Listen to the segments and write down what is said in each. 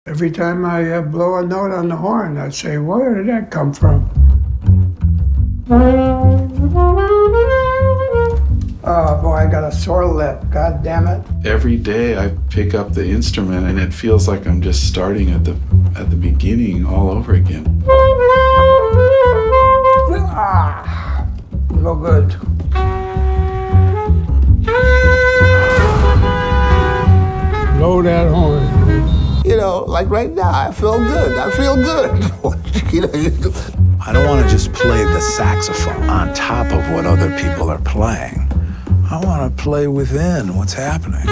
Every time I blow a note on the horn, I'd say, where did that come from? Oh boy, I got a sore lip, God damn it. Every day I pick up the instrument and it feels like I'm just starting at the beginning all over again. Ah, no good. Blow that horn. You know, like right now, I feel good. I feel good. You know, I don't want to just play the saxophone on top of what other people are playing. I want to play within what's happening.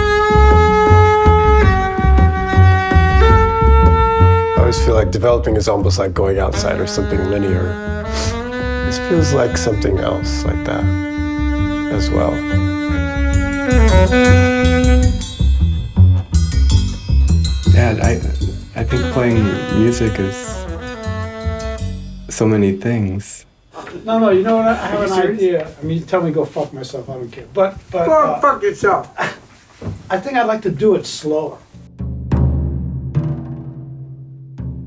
I always feel like developing is almost like going outside or something linear. This feels like something else like that as well. Yeah, I think playing music is so many things. No, you know what? I have an idea. I mean, tell me to go fuck myself. I don't care. But Fuck yourself. I think I'd like to do it slower.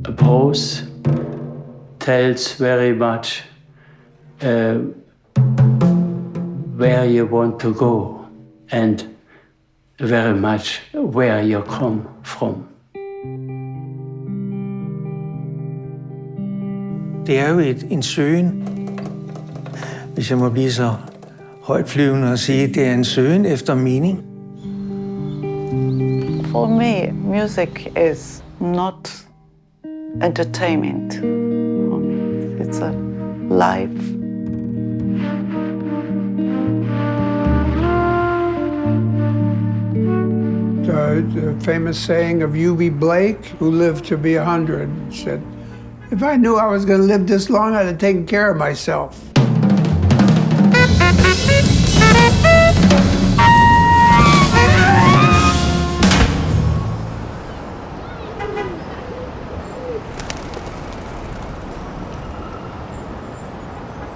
A pose tells very much where you want to go and very much where you come from. Det er jo en søgen, hvis jeg må blive så højtflyvende og sige, det er en søgen efter mening. For me, music is not entertainment. It's a life. The famous saying of U.B. Blake, who lived to be 100, said, if I knew I was going to live this long, I'd have taken care of myself.